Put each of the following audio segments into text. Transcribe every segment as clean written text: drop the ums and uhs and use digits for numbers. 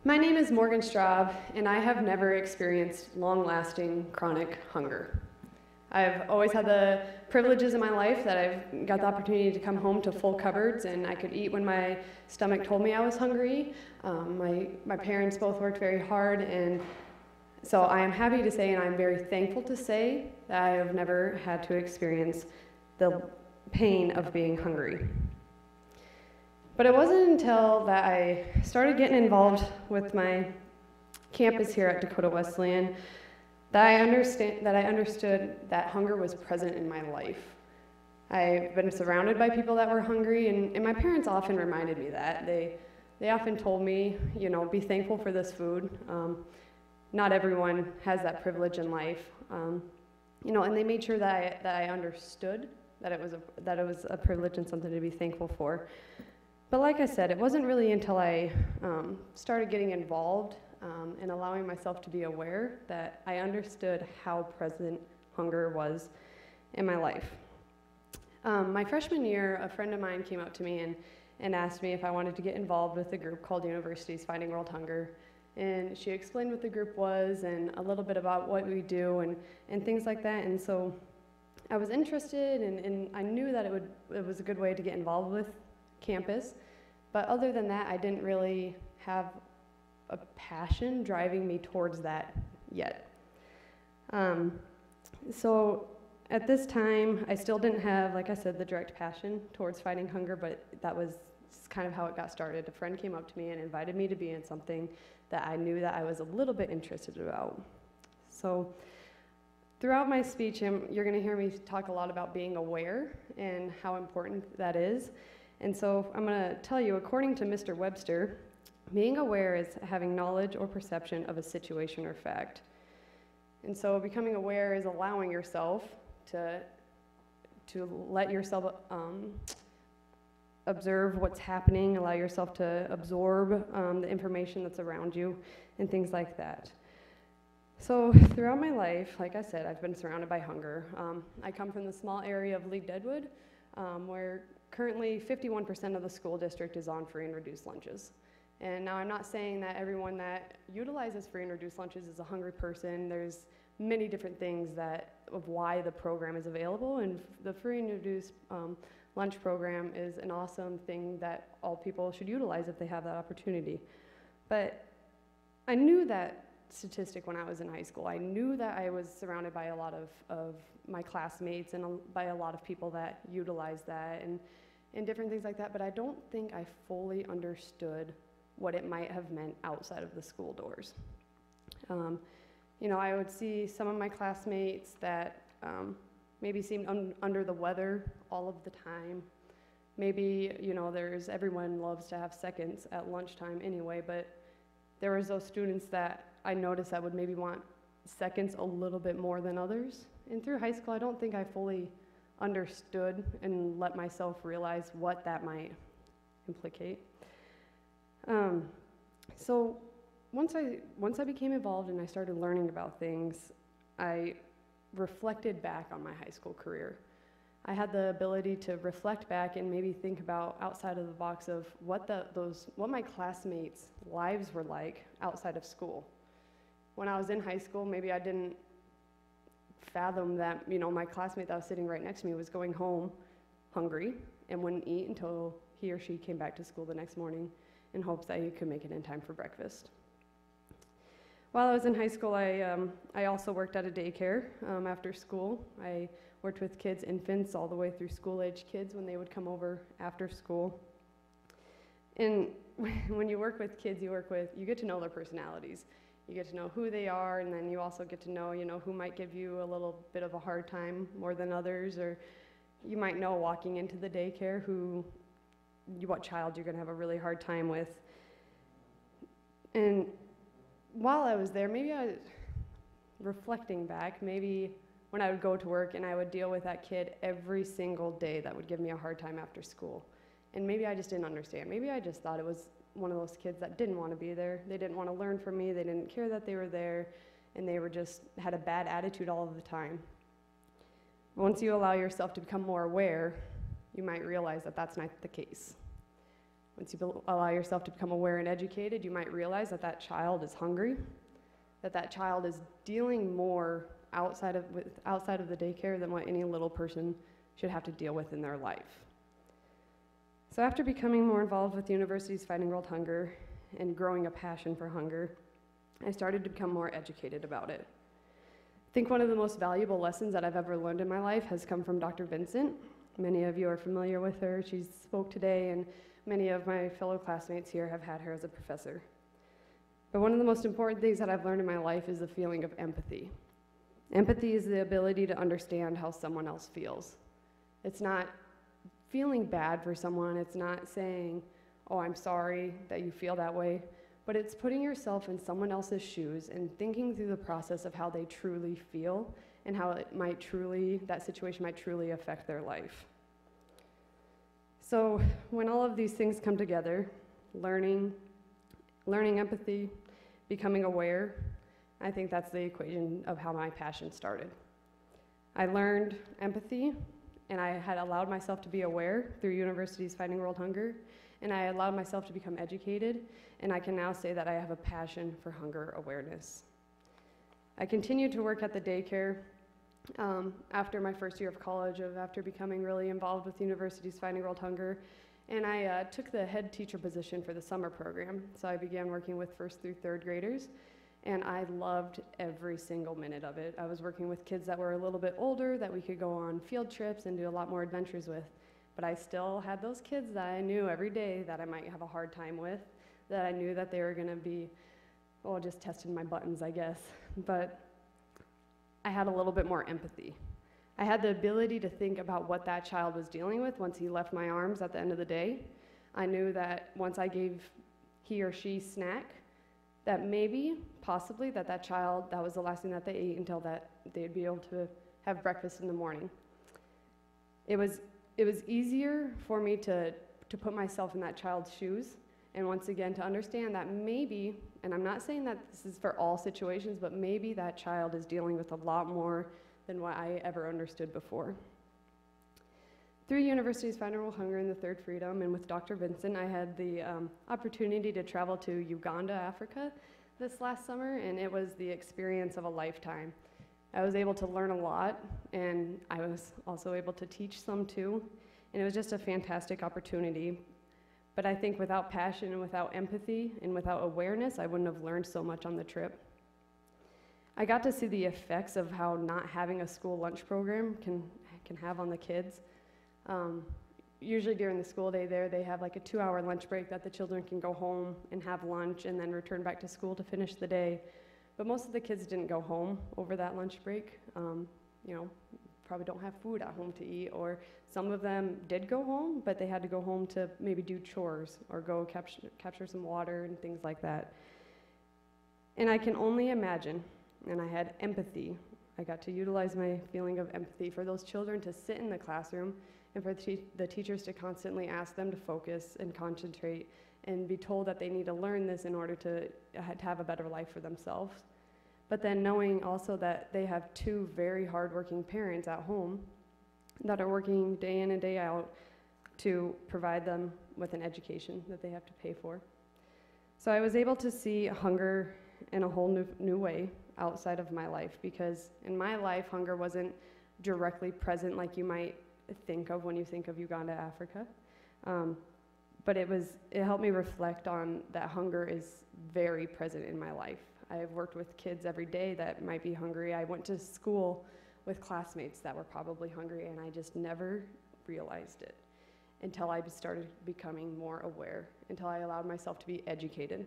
My name is Morgan Straub, and I have never experienced long-lasting chronic hunger. I've always had the privileges in my life that I've got the opportunity to come home to full cupboards, and I could eat when my stomach told me I was hungry. My parents both worked very hard, and so I am happy to say, and I'm very thankful to say, that I have never had to experience the pain of being hungry. But it wasn't until that I started getting involved with my campus here at Dakota Wesleyan that I understood that hunger was present in my life. I've been surrounded by people that were hungry, and my parents often reminded me that. They often told me, be thankful for this food. Not everyone has that privilege in life, and they made sure that I understood that it was a privilege and something to be thankful for. But like I said, it wasn't really until I started getting involved and allowing myself to be aware that I understood how present hunger was in my life. My freshman year, a friend of mine came up to me and asked me if I wanted to get involved with a group called Universities Fighting World Hunger. And she explained what the group was and a little bit about what we do and things like that. And so I was interested, and I knew that it was a good way to get involved with campus, but other than that, I didn't really have a passion driving me towards that yet. So at this time, I still didn't have, like I said, the direct passion towards fighting hunger, but that was kind of how it got started. A friend came up to me and invited me to be in something that I knew that I was a little bit interested about. So throughout my speech, you're going to hear me talk a lot about being aware and how important that is. And so I'm going to tell you, according to Mr. Webster, being aware is having knowledge or perception of a situation or fact. And so becoming aware is allowing yourself to let yourself observe what's happening, allow yourself to absorb the information that's around you, and things like that. So throughout my life, like I said, I've been surrounded by hunger. I come from the small area of Lee Deadwood, where currently 51% of the school district is on free and reduced lunches. And now I'm not saying that everyone that utilizes free and reduced lunches is a hungry person. There's many different things of why the program is available, and the free and reduced lunch program is an awesome thing that all people should utilize if they have that opportunity. But I knew that statistic when I was in high school. I knew that I was surrounded by a lot of my classmates and by a lot of people that utilize that and different things like that, but I don't think I fully understood what it might have meant outside of the school doors. I would see some of my classmates that maybe seemed under the weather all of the time. Maybe, everyone loves to have seconds at lunchtime anyway, but there was those students that I noticed that would maybe want seconds a little bit more than others. And through high school, I don't think I fully understood and let myself realize what that might implicate. So once I became involved and I started learning about things, I reflected back on my high school career. I had the ability to reflect back and maybe think about outside of the box of what my classmates' lives were like outside of school. When I was in high school, maybe I didn't fathom that, my classmate that was sitting right next to me was going home hungry and wouldn't eat until he or she came back to school the next morning in hopes that he could make it in time for breakfast. While I was in high school, I also worked at a daycare after school. I worked with kids, infants, all the way through school-age kids when they would come over after school. And when you work with kids, you get to know their personalities. You get to know who they are, and then you also get to know, who might give you a little bit of a hard time more than others, or you might know walking into the daycare what child you're going to have a really hard time with. And while I was there, reflecting back, maybe when I would go to work and I would deal with that kid every single day that would give me a hard time after school. And maybe I just didn't understand. Maybe I just thought it was one of those kids that didn't want to be there. They didn't want to learn from me. They didn't care that they were there, and they had a bad attitude all of the time. Once you allow yourself to become more aware, you might realize that that's not the case. once you allow yourself to become aware and educated, you might realize that that child is hungry, that that child is dealing more outside of the daycare than what any little person should have to deal with in their life. So after becoming more involved with the university's Fighting World Hunger and growing a passion for hunger, I started to become more educated about it. I think one of the most valuable lessons that I've ever learned in my life has come from Dr. Vincent. Many of you are familiar with her. She spoke today, and many of my fellow classmates here have had her as a professor. But one of the most important things that I've learned in my life is the feeling of empathy. Empathy is the ability to understand how someone else feels. It's not feeling bad for someone. It's not saying, oh, I'm sorry that you feel that way. But it's putting yourself in someone else's shoes and thinking through the process of how they truly feel and how that situation might truly affect their life. So when all of these things come together, learning empathy, becoming aware, I think that's the equation of how my passion started. I learned empathy, and I had allowed myself to be aware through university's Fighting World Hunger, and I allowed myself to become educated, and I can now say that I have a passion for hunger awareness. I continued to work at the daycare after my first year of college, after becoming really involved with the university's Fighting World Hunger, and I took the head teacher position for the summer program. So I began working with first through third graders, and I loved every single minute of it. I was working with kids that were a little bit older that we could go on field trips and do a lot more adventures with. But I still had those kids that I knew every day that I might have a hard time with, that I knew that they were going to be, well, just testing my buttons, I guess. But I had a little bit more empathy. I had the ability to think about what that child was dealing with once he left my arms at the end of the day. I knew that once I gave he or she snack, that maybe, possibly, that child, that was the last thing that they ate until that they'd be able to have breakfast in the morning. It was easier for me to put myself in that child's shoes, and once again to understand that maybe, and I'm not saying that this is for all situations, but maybe that child is dealing with a lot more than what I ever understood before. Through University's Fighting World Hunger and the Third Freedom, and with Dr. Vincent, I had the opportunity to travel to Uganda, Africa this last summer, and it was the experience of a lifetime. I was able to learn a lot, and I was also able to teach some too, and it was just a fantastic opportunity. But I think without passion and without empathy and without awareness, I wouldn't have learned so much on the trip. I got to see the effects of how not having a school lunch program can have on the kids. Usually during the school day there, they have like a 2-hour lunch break that the children can go home and have lunch and then return back to school to finish the day. But most of the kids didn't go home over that lunch break. Probably don't have food at home to eat, or some of them did go home, but they had to go home to maybe do chores or go capture some water and things like that. And I can only imagine, and I had empathy. I got to utilize my feeling of empathy for those children to sit in the classroom and for the teachers to constantly ask them to focus and concentrate and be told that they need to learn this in order to have a better life for themselves. But then knowing also that they have 2 very hardworking parents at home that are working day in and day out to provide them with an education that they have to pay for. So I was able to see hunger in a whole new way outside of my life, because in my life, hunger wasn't directly present like you might think of when you think of Uganda, Africa. But it helped me reflect on that hunger is very present in my life. I have worked with kids every day that might be hungry. I went to school with classmates that were probably hungry, and I just never realized it until I started becoming more aware, until I allowed myself to be educated.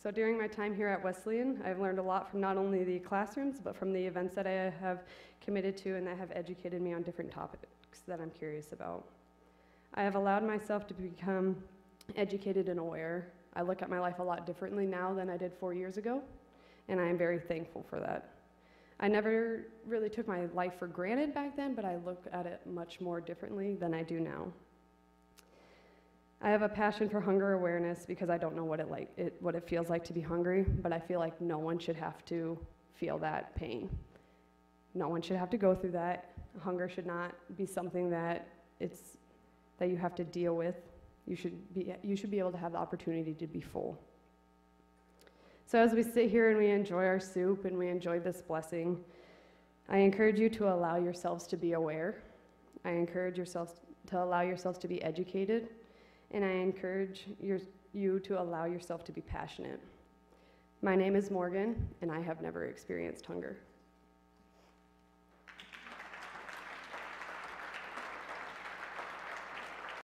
So during my time here at Wesleyan, I've learned a lot from not only the classrooms, but from the events that I have committed to and that have educated me on different topics that I'm curious about. I have allowed myself to become educated and aware. I look at my life a lot differently now than I did 4 years ago, and I am very thankful for that. I never really took my life for granted back then, but I look at it much more differently than I do now. I have a passion for hunger awareness because I don't know what it feels like to be hungry, but I feel like no one should have to feel that pain. No one should have to go through that. Hunger should not be something that you have to deal with. You should be able to have the opportunity to be full. So as we sit here and we enjoy our soup and we enjoy this blessing, I encourage you to allow yourselves to be aware. I encourage yourselves to allow yourselves to be educated, and I encourage you to allow yourself to be passionate. My name is Morgan, and I have never experienced hunger.